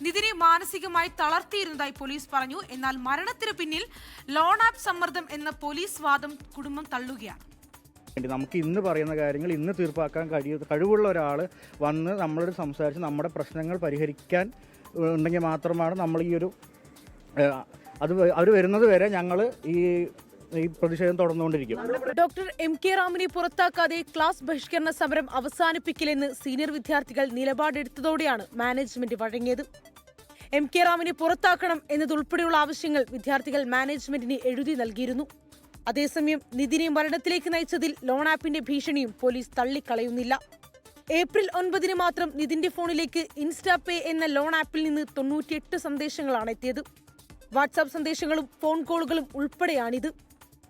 നിതിനെ മാനസികമായി തളർത്തിയിരുന്നതായി പോലീസ് പറഞ്ഞു. എന്നാൽ മരണത്തിന് പിന്നിൽ ലോൺ ആപ്പ് സമ്മർദ്ദം എന്ന പോലീസ് വാദം കുടുംബം തള്ളുകയാണ്. നമുക്ക് ഇന്ന് പറയുന്ന കാര്യങ്ങൾ ഇന്ന് തീർപ്പാക്കാൻ കഴിവുള്ള ഒരാൾ വന്ന് നമ്മളോട് സംസാരിച്ച് നമ്മുടെ പ്രശ്നങ്ങൾ പരിഹരിക്കാൻ ഉണ്ടെങ്കിൽ മാത്രമാണ് നമ്മൾ ഈ ഒരു അവർ വരുന്നത് വരെ ഞങ്ങൾ ഈ പ്രതിഷേധം തുടർന്നുകൊണ്ടിരിക്കും. ഡോക്ടർ എം കെ റാമിനെ പുറത്താക്കാതെ ക്ലാസ് ബഹിഷ്കരണ സമരം അവസാനിപ്പിക്കില്ലെന്ന് സീനിയർ വിദ്യാർത്ഥികൾ നിലപാടെടുത്തതോടെയാണ് മാനേജ്മെന്റ് വഴങ്ങിയത്. എം കെ റാമിനെ പുറത്താക്കണം എന്നതുൾപ്പെടെയുള്ള ആവശ്യങ്ങൾ വിദ്യാർത്ഥികൾ മാനേജ്മെന്റിന് എഴുതി നൽകിയിരുന്നു. അതേസമയം നിതിനെ മരണത്തിലേക്ക് നയിച്ചതിൽ ലോൺ ആപ്പിന്റെ ഭീഷണിയും പോലീസ് തള്ളിക്കളയുന്നില്ല. ഏപ്രിൽ 9 മാത്രം നിതിന്റെ ഫോണിലേക്ക് ഇൻസ്റ്റാപേ എന്ന ലോൺ ആപ്പിൽ നിന്ന് 98 സന്ദേശങ്ങളാണ് എത്തിയത്. വാട്സാപ്പ് സന്ദേശങ്ങളും ഫോൺ കോളുകളും ഉൾപ്പെടെയാണിത്.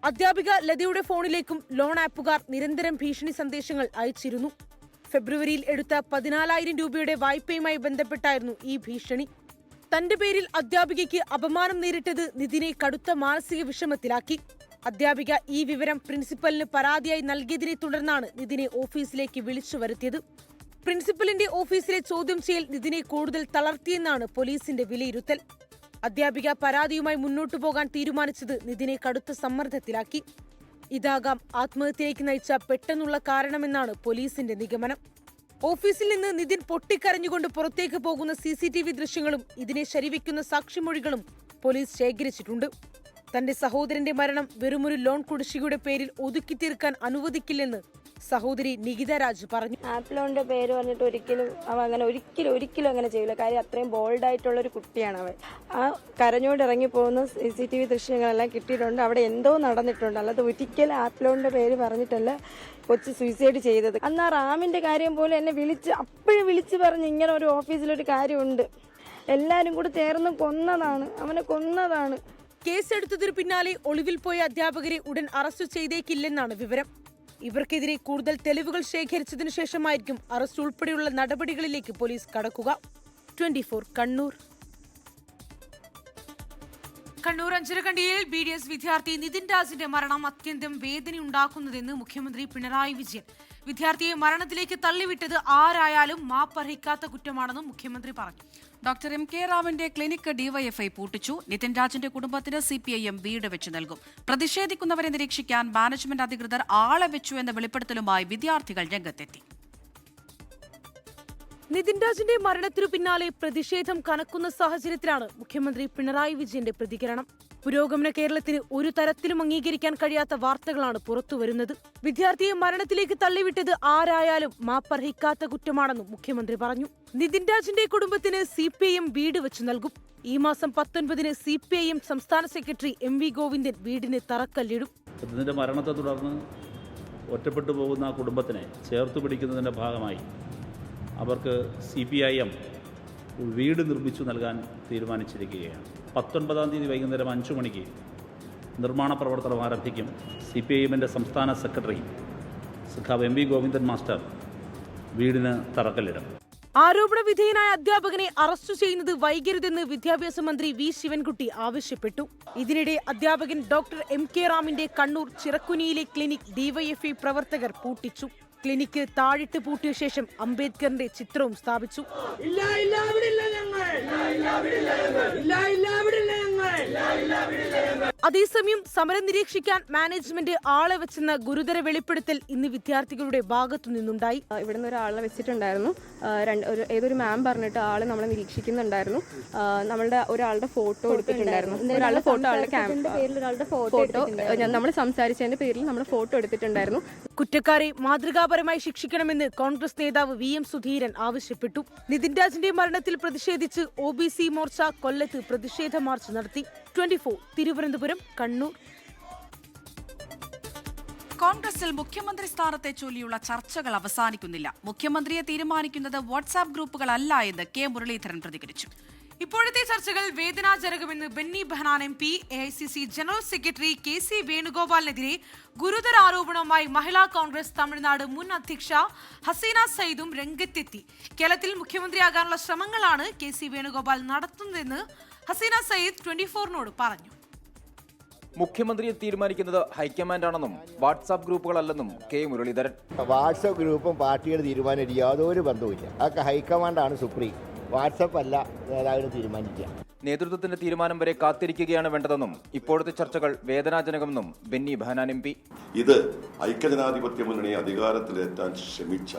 അധ്യാപിക ലതയുടെ ഫോണിലേക്കും ലോൺ ആപ്പുകാർ നിരന്തരം ഭീഷണി സന്ദേശങ്ങൾ അയച്ചിരുന്നു. ഫെബ്രുവരിയിൽ എടുത്ത 14,000 രൂപയുടെ വായ്പയുമായി ബന്ധപ്പെട്ടായിരുന്നു ഈ ഭീഷണി. തന്റെ പേരിൽ അധ്യാപികയ്ക്ക് അപമാനം നേരിട്ടത് നിതിനെ കടുത്ത മാനസിക വിഷമത്തിലാക്കി. അധ്യാപിക ഈ വിവരം പ്രിൻസിപ്പലിന് പരാതിയായി നൽകിയതിനെ തുടർന്നാണ് നിതിനെ ഓഫീസിലേക്ക് വിളിച്ചു വരുത്തിയത്. പ്രിൻസിപ്പലിന്റെ ഓഫീസിലെ ചോദ്യം ചെയ്യൽ നിതിനെ കൂടുതൽ തളർത്തിയെന്നാണ് പോലീസിന്റെ വിലയിരുത്തൽ. അധ്യാപിക പരാതിയുമായി മുന്നോട്ടു പോകാൻ തീരുമാനിച്ചത് നിതിനെ കടുത്ത സമ്മർദ്ദത്തിലാക്കി. ഇതാകാം ആത്മഹത്യയിലേക്ക് നയിച്ച പെട്ടെന്നുള്ള കാരണമെന്നാണ് പോലീസിന്റെ നിഗമനം. ഓഫീസിൽ നിന്ന് നിതിൻ പൊട്ടിക്കരഞ്ഞുകൊണ്ട് പുറത്തേക്ക് പോകുന്ന CCTV ദൃശ്യങ്ങളും ഇതിനെ ശരിവെക്കുന്ന സാക്ഷിമൊഴികളും പോലീസ് ശേഖരിച്ചിട്ടുണ്ട്. തന്റെ സഹോദരന്റെ മരണം വെറുമൊരു ലോൺ കുടിശ്ശികയുടെ പേരിൽ ഒതുക്കി തീർക്കാൻ അനുവദിക്കില്ലെന്ന് സഹോദരി നികിത രാജ് പറഞ്ഞു. ആപ്പ് ലോണിന്റെ പേര് പറഞ്ഞിട്ട് അവൻ അങ്ങനെ ഒരിക്കലും അങ്ങനെ ചെയ്യില്ല. കാര്യം അത്രയും ബോൾഡായിട്ടുള്ള ഒരു കുട്ടിയാണ് അവൻ. ആ കരഞ്ഞോണ്ട് ഇറങ്ങി പോകുന്ന CCTV ദൃശ്യങ്ങളെല്ലാം കിട്ടിയിട്ടുണ്ട്. അവിടെ എന്തോ നടന്നിട്ടുണ്ട്. അല്ലാതെ ഒരിക്കലും ആപ്പ് ലോണിന്റെ പേര് പറഞ്ഞിട്ടല്ല കൊച്ചു സൂയിസൈഡ് ചെയ്തത്. അന്ന് ആ റാമിന്റെ കാര്യം പോലെ എന്നെ വിളിച്ച് പറഞ്ഞ് ഇങ്ങനെ ഒരു ഓഫീസിലൊരു കാര്യമുണ്ട്, എല്ലാരും കൂടെ ചേർന്ന് അവനെ കൊന്നതാണ്. കേസെടുത്തതിനു പിന്നാലെ ഒളിവിൽ പോയ അധ്യാപകരെ ഉടൻ അറസ്റ്റ് ചെയ്തേക്കില്ലെന്നാണ് വിവരം. ഇവർക്കെതിരെ കൂടുതൽ തെളിവുകൾ ശേഖരിച്ചതിനു ശേഷമായിരിക്കും അറസ്റ്റ് ഉൾപ്പെടെയുള്ള നടപടികളിലേക്ക് പോലീസ് കടക്കുക. 24 കണ്ണൂർ. കണ്ണൂർ അഞ്ചരക്കണ്ടിയിൽ BDS വിദ്യാർത്ഥി നിതിൻ രാജിന്റെ മരണം അത്യന്തം വേദനയുണ്ടാക്കുന്നതെന്ന് മുഖ്യമന്ത്രി പിണറായി വിജയൻ. വിദ്യാർത്ഥിയെ മരണത്തിലേക്ക് തള്ളിവിട്ടത് ആരായാലും മാപ്പർഹിക്കാത്ത കുറ്റമാണെന്നും മുഖ്യമന്ത്രി പറഞ്ഞു. ഡോക്ടർ എം കെ റാമിന്റെ ക്ലിനിക്ക് ഡിവൈഎഫ്ഐ പൂട്ടിച്ചു. നിതിൻ രാജിന്റെ കുടുംബത്തിന് CPIM വീട് വെച്ച് നൽകും. പ്രതിഷേധിക്കുന്നവരെ നിരീക്ഷിക്കാൻ മാനേജ്മെന്റ് അധികൃതർ ആളെ വെച്ചു എന്ന വെളിപ്പെടുത്തലുമായി വിദ്യാർത്ഥികൾ രംഗത്തെത്തി. നിതിൻ രാജിന്റെ മരണത്തിനു പിന്നാലെ പ്രതിഷേധം കനക്കുന്ന സാഹചര്യത്തിലാണ് മുഖ്യമന്ത്രി പിണറായി വിജയന്റെ പ്രതികരണം. പുരോഗമന കേരളത്തിന് ഒരു തരത്തിലും അംഗീകരിക്കാൻ കഴിയാത്ത വാർത്തകളാണ് പുറത്തുവരുന്നത്. വിദ്യാർത്ഥിയെ മരണത്തിലേക്ക് തള്ളിവിട്ടത് ആരായാലും മാപ്പർഹിക്കാത്ത കുറ്റമാണെന്നും മുഖ്യമന്ത്രി പറഞ്ഞു. നിതിൻ രാജിന്റെ കുടുംബത്തിന് CPIM വീട് വെച്ചു നൽകും. ഈ മാസം 19-ന് CPIM സംസ്ഥാന സെക്രട്ടറി MV ഗോവിന്ദൻ വീടിന് തറക്കല്ലിടും. ഇതിന്റെ മരണത്തെ തുടർന്ന് ഒറ്റപ്പെട്ടു പോകുന്ന കുടുംബത്തിനെ ചേർത്ത് പിടിക്കുന്നതിന്റെ ഭാഗമായി അവർക്ക് CPIM വീട് നിർമ്മിച്ചു നൽകാൻ തീരുമാനിച്ചിരിക്കുകയാണ്. 19-ാം തീയതി വൈകുന്നേരം 5 മണിക്ക് നിർമ്മാണ പ്രവർത്തനം ആരംഭിക്കും. CPIMന്റെ സംസ്ഥാന സെക്രട്ടറി സഖാവ് എം വി ഗോവിന്ദൻ മാസ്റ്റർ വീടിന് തറക്കല്ലിടും. ആരോപണ വിധേയനായ അധ്യാപകനെ അറസ്റ്റ് ചെയ്യുന്നത് വൈകരുതെന്ന് വിദ്യാഭ്യാസ മന്ത്രി വി ശിവൻകുട്ടി ആവശ്യപ്പെട്ടു. ഇതിനിടെ അധ്യാപകൻ ഡോക്ടർ MK റാമിന്റെ കണ്ണൂർ ചിറക്കുനിയിലെ ക്ലിനിക് ഡിവൈഎഫ്ഐ പ്രവർത്തകർ പൂട്ടിച്ചു. ക്ലിനിക്ക് താഴിട്ട് പൂട്ടിയ ശേഷം അംബേദ്കറിന്റെ ചിത്രവും സ്ഥാപിച്ചു. അതേസമയം സമരം നിരീക്ഷിക്കാൻ മാനേജ്മെന്റ് ആളെ വെച്ചെന്ന ഗുരുതര വെളിപ്പെടുത്തൽ ഇന്ന് വിദ്യാർത്ഥികളുടെ ഭാഗത്തു നിന്നുണ്ടായി. ഇവിടുന്ന് ഒരാളെ വെച്ചിട്ടുണ്ടായിരുന്നു. ഏതൊരു മാം പറഞ്ഞിട്ട് ആള് നമ്മളെ നിരീക്ഷിക്കുന്നുണ്ടായിരുന്നു. നമ്മളുടെ ഒരാളുടെ ഫോട്ടോ എടുത്തിട്ടുണ്ടായിരുന്നു. ഒരാളുടെ ഫോട്ടോ നമ്മൾ സംസാരിച്ചതിന്റെ പേരിൽ നമ്മൾ ഫോട്ടോ എടുത്തിട്ടുണ്ടായിരുന്നു. കുറ്റക്കാരെ മാതൃകാപരമായി ശിക്ഷിക്കണമെന്ന് കോൺഗ്രസ് നേതാവ് VM സുധീരൻ ആവശ്യപ്പെട്ടു. നിതിൻ രാജിന്റെ മരണത്തിൽ പ്രതിഷേധിച്ച് OBC മോർച്ച കൊല്ലത്ത് പ്രതിഷേധ മാർച്ച് നടത്തി. 24 തിരുവനന്തപുരം, കണ്ണൂർ. കോൺഗ്രസിൽ മുഖ്യമന്ത്രി സ്ഥാനത്തെ ചൊല്ലിയുള്ള ചർച്ചകൾ അവസാനിക്കുന്നില്ല. മുഖ്യമന്ത്രിയെ തീരുമാനിക്കുന്നത് വാട്സാപ്പ് ഗ്രൂപ്പുകളല്ല എന്ന് കെ മുരളീധരൻ പ്രതികരിച്ചു. ഇപ്പോഴത്തെ ചർച്ചകൾ വേദനാജനകമെന്ന് Benny Behanan MP, AICC general secretary KC വേണുഗോപാലിനെതിരെ ഗുരുതര ആരോപണവുമായി മഹിളാ കോൺഗ്രസ് തമിഴ്നാട് മുൻ അധ്യക്ഷ ഹസീന സയ്യിദും രംഗത്തെത്തി. കേരളത്തിൽ മുഖ്യമന്ത്രിയാകാനുള്ള ശ്രമങ്ങളാണ് KC വേണുഗോപാൽ നടത്തുന്നതെന്ന് ഹസീന സയ്യിദ് 24നോട് പറഞ്ഞു. മുഖ്യമന്ത്രിയെ തീരുമാനിക്കുന്നത് ഹൈക്കമാൻഡാണെന്നും വാട്സാപ്പ് ഗ്രൂപ്പുകളല്ലെന്നും കെ മുരളീധരൻ. വാട്സാപ്പ് ഗ്രൂപ്പും പാർട്ടിയുടെ തീരുമാനം യാതൊരു ബന്ധവുമില്ല. അതൊക്കെ ഹൈക്കമാൻഡാണ് സുപ്രീം. വാട്സാപ്പ് അല്ല നേതാവിനെ തീരുമാനിക്കുക. നേതൃത്വത്തിന്റെ തീരുമാനം വരെ കാത്തിരിക്കുകയാണ് വേണ്ടതെന്നും ഇപ്പോഴത്തെ ചർച്ചകൾ വേദനാജനകമെന്നും ബെന്നി ബെഹനാൻ MP. ഇത് ഐക്യജനാധിപത്യ മുന്നണി അധികാരത്തിലെത്താൻ ശ്രമിച്ച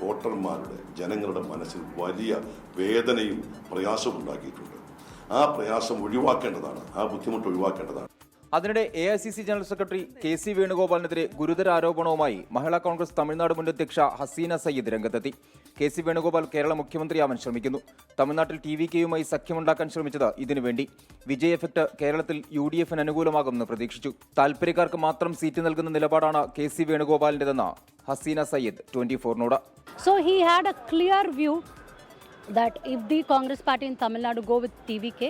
വോട്ടർമാരുടെ ജനങ്ങളുടെ മനസ്സിൽ വലിയ വേദനയും പ്രയാസവും ഉണ്ടാക്കിയിട്ടുണ്ട്. ആ പ്രയാസം ഒഴിവാക്കേണ്ടതാണ്, ആ ബുദ്ധിമുട്ട് ഒഴിവാക്കേണ്ടതാണ്. അതിനിടെ AICC ജനറൽ സെക്രട്ടറി KC വേണുഗോപാലിനെതിരെ ഗുരുതര ആരോപണവുമായി മഹിളാ കോൺഗ്രസ് തമിഴ്നാട് മുൻ അധ്യക്ഷ ഹസീന സയ്യിദ് രംഗത്തെത്തി. KC വേണുഗോപാൽ കേരള മുഖ്യമന്ത്രിയാവാൻ ശ്രമിക്കുന്നു. തമിഴ്നാട്ടിൽ TVKയുമായി സഖ്യമുണ്ടാക്കാൻ ശ്രമിച്ചത് ഇതിനുവേണ്ടി. വിജയ് എഫക്ട് കേരളത്തിൽ UDFന് അനുകൂലമാകുമെന്ന് പ്രതീക്ഷിച്ചു. താൽപര്യക്കാർക്ക് മാത്രം സീറ്റ് നൽകുന്ന നിലപാടാണ് KC വേണുഗോപാലിന്റെതെന്ന് Hasina Sayyid 24നോട്. So he had a clear view that if the Congress party in Tamil Nadu go with TVK,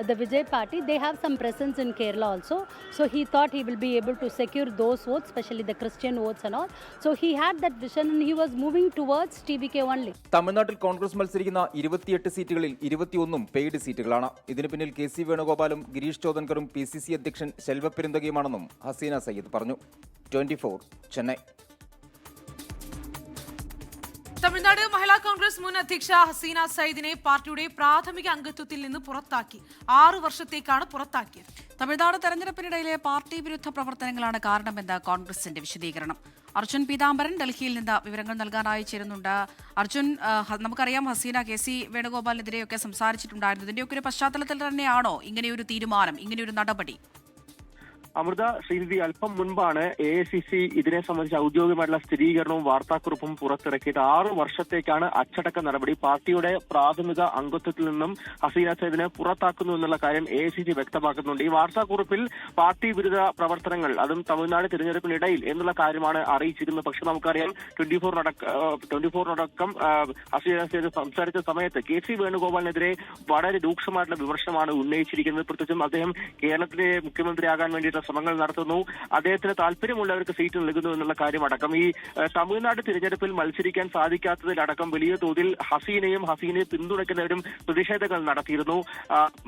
the Vijay party, they have some presence in Kerala also. So he thought he will be able to secure those votes, especially the Christian votes and all. So he had that vision and he was moving towards TVK only. തമിഴ്നാട്ടിൽ കോൺഗ്രസ് മത്സരിക്കുന്ന 28 സീറ്റുകളിൽ 21 paid സീറ്റുകളാണ്. ഇതിന് പിന്നിൽ KC വേണുഗോപാലും Girish ചോദൻകറും PCC അധ്യക്ഷൻ ശെൽവപ്പെരുന്തകയുമാണെന്നും ഹസീന സയ്യിദ് പറഞ്ഞു. 24 ചെന്നൈ. തമിഴ്നാട് മഹിളാ കോൺഗ്രസ് മുൻ അധ്യക്ഷ ഹസീന സയ്യിദിനെ പാർട്ടിയുടെ പ്രാഥമിക അംഗത്വത്തിൽ നിന്ന് പുറത്താക്കി. 6 വർഷത്തേക്കാണ് പുറത്താക്കിയത്. തമിഴ്നാട് തെരഞ്ഞെടുപ്പിനിടയിലെ പാർട്ടി വിരുദ്ധ പ്രവർത്തനങ്ങളാണ് കാരണമെന്ന് കോൺഗ്രസിന്റെ വിശദീകരണം. അർജുൻ പീതാംബരൻ ഡൽഹിയിൽ നിന്ന് വിവരങ്ങൾ നൽകാനായി ചേരുന്നുണ്ട്. അർജുൻ, നമുക്കറിയാം ഹസീന KC വേണുഗോപാലിനെതിരെയൊക്കെ സംസാരിച്ചിട്ടുണ്ടായിരുന്നു. ഇതിന്റെയൊക്കെ ഒരു പശ്ചാത്തലത്തിൽ തന്നെയാണോ ഇങ്ങനെയൊരു തീരുമാനം, ഇങ്ങനെയൊരു നടപടി? അമൃത, ശ്രീനിധി, അല്പം മുൻപാണ് AICC ഇതിനെ സംബന്ധിച്ച് ഔദ്യോഗികമായിട്ടുള്ള സ്ഥിരീകരണവും വാർത്താക്കുറിപ്പും പുറത്തിറക്കിയത്. 6 വർഷത്തേക്കാണ് അച്ചടക്ക നടപടി. പാർട്ടിയുടെ പ്രാഥമിക അംഗത്വത്തിൽ നിന്നും ഹസീന സയ്യിദിനെ പുറത്താക്കുന്നു എന്നുള്ള കാര്യം AICC വ്യക്തമാക്കുന്നുണ്ട്. ഈ വാർത്താക്കുറിപ്പിൽ പാർട്ടി വിരുദ്ധ പ്രവർത്തനങ്ങൾ, അതും തമിഴ്നാട് തിരഞ്ഞെടുപ്പിനിടയിൽ എന്നുള്ള കാര്യമാണ് അറിയിച്ചിരുന്നത്. പക്ഷെ നമുക്കറിയാം 24 ഹസീന സയ്യിദ് സംസാരിച്ച സമയത്ത് KC വേണുഗോപാലിനെതിരെ വളരെ രൂക്ഷമായിട്ടുള്ള വിമർശനമാണ് ഉന്നയിച്ചിരിക്കുന്നത്. പ്രത്യേകിച്ചും അദ്ദേഹം കേരളത്തിലെ മുഖ്യമന്ത്രിയാകാൻ വേണ്ടിയിട്ട് ശ്രമങ്ങൾ നടത്തുന്നു, അദ്ദേഹത്തിന് താല്പര്യമുള്ളവർക്ക് സീറ്റ് നൽകുന്നു എന്നുള്ള കാര്യമടക്കം ഈ തമിഴ്നാട് തിരഞ്ഞെടുപ്പിൽ മത്സരിക്കാൻ സാധിക്കാത്തതിലടക്കം വലിയ തോതിൽ ഹസീനയെ പിന്തുണയ്ക്കുന്നവരും പ്രതിഷേധങ്ങൾ നടത്തിയിരുന്നു.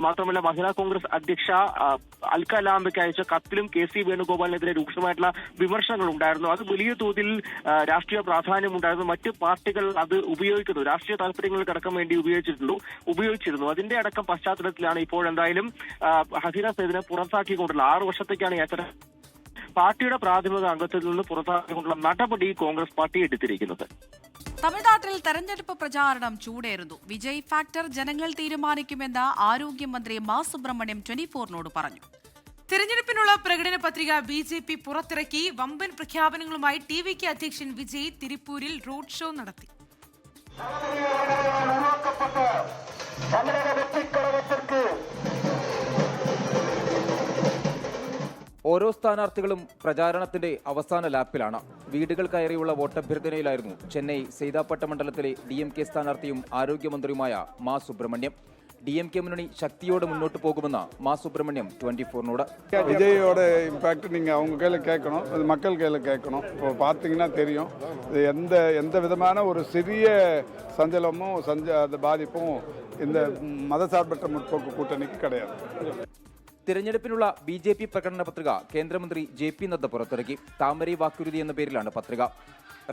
മാത്രമല്ല മഹിളാ കോൺഗ്രസ് അധ്യക്ഷ അൽക്ക ലാംബയ്ക്ക് അയച്ച കത്തിലും KC വേണുഗോപാലിനെതിരെ രൂക്ഷമായിട്ടുള്ള വിമർശനങ്ങൾ ഉണ്ടായിരുന്നു. അത് വലിയ തോതിൽ രാഷ്ട്രീയ പ്രാധാന്യമുണ്ടായിരുന്നു. മറ്റ് പാർട്ടികൾ അത് ഉപയോഗിക്കുന്നു, രാഷ്ട്രീയ താല്പര്യങ്ങൾക്കടക്കം വേണ്ടി ഉപയോഗിച്ചിരുന്നു. അതിന്റെ അടക്കം പശ്ചാത്തലത്തിലാണ് ഇപ്പോഴെന്തായാലും ഹസീന സയ്യിദിനെ പുറത്താക്കിക്കൊണ്ടുള്ള 6 വർഷത്തേക്കാണ് പാർട്ടിയുടെ പ്രാഥമിക അംഗത്തിൽ നിന്ന് പുറത്താക്കിക്കൊണ്ടുള്ള നടപടി കോൺഗ്രസ് പാർട്ടി എടുത്തിരിക്കുന്നത്. തമിഴ്നാട്ടിൽ തെരഞ്ഞെടുപ്പ് പ്രചാരണം ചൂടേറുന്നു. വിജയ് ഫാക്ടർ ജനങ്ങൾ തീരുമാനിക്കുമെന്ന് ആരോഗ്യമന്ത്രി മാ സുബ്രഹ്മണ്യം 24നോട് പറഞ്ഞു. തെരഞ്ഞെടുപ്പിനുള്ള പ്രകടന പത്രിക BJP പുറത്തിറക്കി. വമ്പൻ പ്രഖ്യാപനങ്ങളുമായി TVK അധ്യക്ഷൻ വിജയ് തിരുപ്പൂരിൽ റോഡ് ഷോ നടത്തി. ഓരോ സ്ഥാനാർത്ഥികളും പ്രചാരണത്തിന്റെ അവസാന ലാപ്പിലാണ്. വീടുകൾ കയറിയുള്ള വോട്ടഭ്യർത്ഥനയിലായിരുന്നു ചെന്നൈ സെയ്താപ്പട്ട മണ്ഡലത്തിലെ DMK സ്ഥാനാർത്ഥിയും ആരോഗ്യമന്ത്രിയുമായ മാ സുബ്രഹ്മണ്യം. DMK മുന്നണി ശക്തിയോടെ മുന്നോട്ട് പോകുമെന്ന് മാ സുബ്രഹ്മണ്യം 24നോട്. விஜயோட இம்பாக்ட் நீங்கள் அவங்க கையில் கேட்கணும், அது மக்கள் கையில் கேட்கணும். இப்போ பார்த்தீங்கன்னா தெரியும், எந்த விதமான ஒரு சிறிய சஞ்சலமும் அந்த பாதிப்பும் இந்த മതസാർബറ്റ മുற்பോക്ക് കൂട്ടണിക്ക് கிடையாது. തിരഞ്ഞെടുപ്പിനുള്ള BJP പ്രകടന പത്രിക കേന്ദ്രമന്ത്രി JP നദ്ദ പുറത്തിറക്കി. താമരൈ വാക്കുരുതി എന്ന പേരിലാണ് പത്രിക.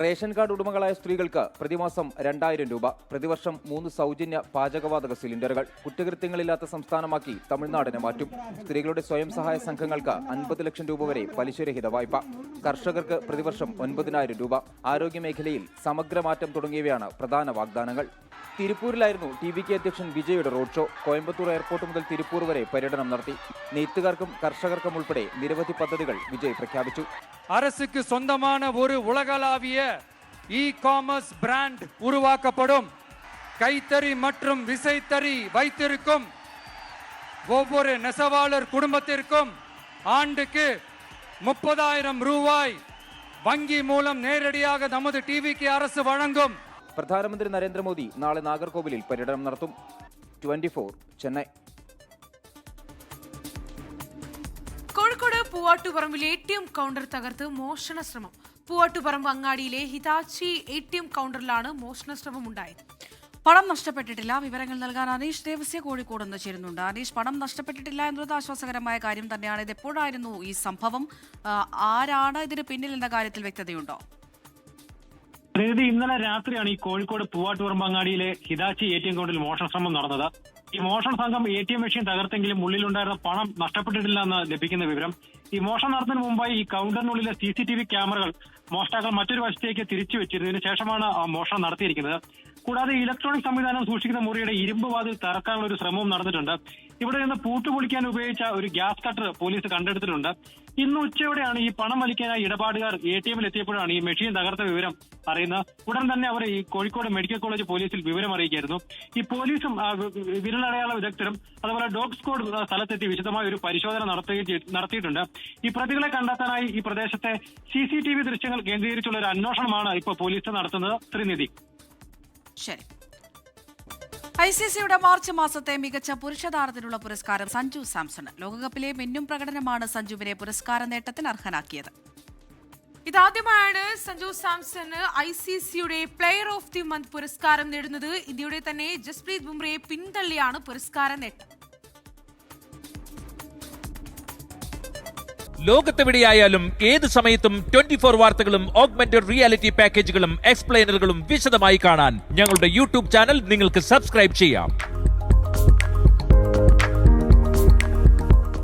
റേഷൻ കാർഡ് ഉടമകളായ സ്ത്രീകൾക്ക് പ്രതിമാസം 2000 രൂപ, പ്രതിവർഷം 3 സൗജന്യ പാചകവാതക സിലിണ്ടറുകൾ. കുറ്റകൃത്യങ്ങളില്ലാത്ത സംസ്ഥാനമാക്കി തമിഴ്നാടിനെ മാറ്റും. സ്ത്രീകളുടെ സ്വയം സഹായ സംഘങ്ങൾക്ക് 50 ലക്ഷം രൂപ വരെ പലിശരഹിത വായ്പ. കർഷകർക്ക് പ്രതിവർഷം 9000 രൂപ. ആരോഗ്യമേഖലയിൽ സമഗ്രമാറ്റം തുടങ്ങിയവയാണ് പ്രധാന വാഗ്ദാനങ്ങൾ. തിരുപ്പൂരിലായിരുന്നു TVK അധ്യക്ഷൻ വിജയുടെ റോഡ് ഷോ. കോയമ്പത്തൂർ എയർപോർട്ട് മുതൽ തിരുപ്പൂർ വരെ പര്യടനം നടത്തി. നെയ്ത്തുകാർക്കും കർഷകർക്കും ഉൾപ്പെടെ നിരവധി പദ്ധതികൾ വിജയ് പ്രഖ്യാപിച്ചു. அரசுக்கு சொந்தமான ஒரு உலகளாவிய இ-காமர்ஸ் பிராண்ட் உருவாக்கப்படும். கைத்தறி மற்றும் விசைத்தறி வைத்திருக்கும் ஒவ்வொரு நெசவாளர் குடும்பத்திற்கும் ஆண்டுக்கு 30,000 ரூபாய் வங்கி மூலம் நேரடியாக நமது TVK அரசு வழங்கும். പ്രധാനമന്ത്രി നരേന്ദ്രമോദി നാളെ നാഗർകോവിലിൽ പര്യടനം നടത്തും. 24 ചെന്നൈ. കോഴിക്കോട് പൂവാട്ടുപറമ്പിൽ ATM കൗണ്ടർ തകർത്ത് മോഷണ ശ്രമം. പൂവാട്ടുപറമ്പ് അങ്ങാടിയിലെ ഹിതാച്ചി ATM കൗണ്ടറിലാണ് മോഷണ ശ്രമം ഉണ്ടായത്. പണം നഷ്ടപ്പെട്ടിട്ടില്ല. വിവരങ്ങൾ നൽകാൻ അനീഷ് ദേവസ്യ കോഴിക്കോട് നിന്ന് ചേരുന്നുണ്ട്. അനീഷ്, പണം നഷ്ടപ്പെട്ടിട്ടില്ല എന്നത് ആശ്വാസകരമായ കാര്യം തന്നെയാണ്. ഇത് എപ്പോഴായിരുന്നു ഈ സംഭവം? ആരാണ് ഇതിന് പിന്നിൽ എന്ന കാര്യത്തിൽ വ്യക്തതയുണ്ടോ? അതായത് ഇന്നലെ രാത്രിയാണ് ഈ കോഴിക്കോട് പൂവാട്ടുപറമ്പ് അങ്ങാടിയിലെ ഹിതാച്ചി ATM കൗണ്ടറിൽ മോഷണ ശ്രമം നടന്നത്. ഈ മോഷണ സംഘം ATM മെഷീൻ തകർത്തെങ്കിലും ഉള്ളിലുണ്ടായിരുന്ന പണം നഷ്ടപ്പെട്ടിട്ടില്ല എന്ന് ലഭിക്കുന്ന വിവരം. ഈ മോഷണം നടത്തുന്നതിന് മുമ്പായി ഈ കൗണ്ടറിനുള്ളിലെ CCTV ക്യാമറകൾ മോഷ്ടാക്കൾ മറ്റൊരു വശത്തേക്ക് തിരിച്ചു വെച്ചിരുന്നതിന് ശേഷമാണ് മോഷണം നടത്തിയിരിക്കുന്നത്. കൂടാതെ ഇലക്ട്രോണിക് സംവിധാനം സൂക്ഷിക്കുന്ന മുറിയുടെ ഇരുമ്പ് വാതിൽ തകർക്കാനുള്ള ഒരു ശ്രമവും നടന്നിട്ടുണ്ട്. ഇവിടെ നിന്ന് പൂട്ടുപൊളിക്കാൻ ഉപയോഗിച്ച ഒരു ഗ്യാസ് കട്ടർ പോലീസ് കണ്ടെടുത്തിട്ടുണ്ട്. ഇന്ന് ഉച്ചയോടെയാണ് ഈ പണം വലിക്കാനായി ഇടപാടുകാർ ATMൽ എത്തിയപ്പോഴാണ് ഈ മെഷീൻ തകർത്ത വിവരം അറിയുന്നത്. ഉടൻ തന്നെ അവർ ഈ കോഴിക്കോട് മെഡിക്കൽ കോളേജ് പോലീസിൽ വിവരം അറിയിക്കായിരുന്നു. ഈ പോലീസും വിരലടയാള വിദഗ്ധരും അതുപോലെ ഡോഗ് സ്ക്വാഡ് സ്ഥലത്തെത്തി വിശദമായ ഒരു പരിശോധന നടത്തിയിട്ടുണ്ട്. ഈ പ്രതികളെ കണ്ടെത്താനായി ഈ പ്രദേശത്തെ CCTV ദൃശ്യങ്ങൾ കേന്ദ്രീകരിച്ചുള്ള ഒരു അന്വേഷണമാണ് ഇപ്പോൾ പോലീസ് നടത്തുന്നത്. ശ്രീനിധി. ശരി. ICCയുടെ മാർച്ച് മാസത്തെ മികച്ച പുരുഷ താരത്തിനുള്ള പുരസ്കാരം സഞ്ജു സാംസണ്. ലോകകപ്പിലെ മിന്നും പ്രകടനമാണ് സഞ്ജുവിനെ പുരസ്കാര നേട്ടത്തിന് അർഹനാക്കിയത്. ഇതാദ്യമായാണ് സഞ്ജു സാംസണ് ICCയുടെ പ്ലെയർ ഓഫ് ദി മന്ത് പുരസ്കാരം നേടുന്നത്. ഇന്ത്യയുടെ തന്നെ ജസ്പ്രീത് ബുംറയെ പിന്തള്ളിയാണ് പുരസ്കാര നേട്ടം. ലോകത്തെവിടെയായാലും ഏത് സമയത്തും 24 വാർത്തകളും ഓഗ്മെന്റഡ് റിയാലിറ്റി പാക്കേജുകളും എക്സ്പ്ലെയിനറുകളും വിശദമായി കാണാൻ ഞങ്ങളുടെ YouTube ചാനൽ നിങ്ങൾക്ക് സബ്സ്ക്രൈബ് ചെയ്യാം.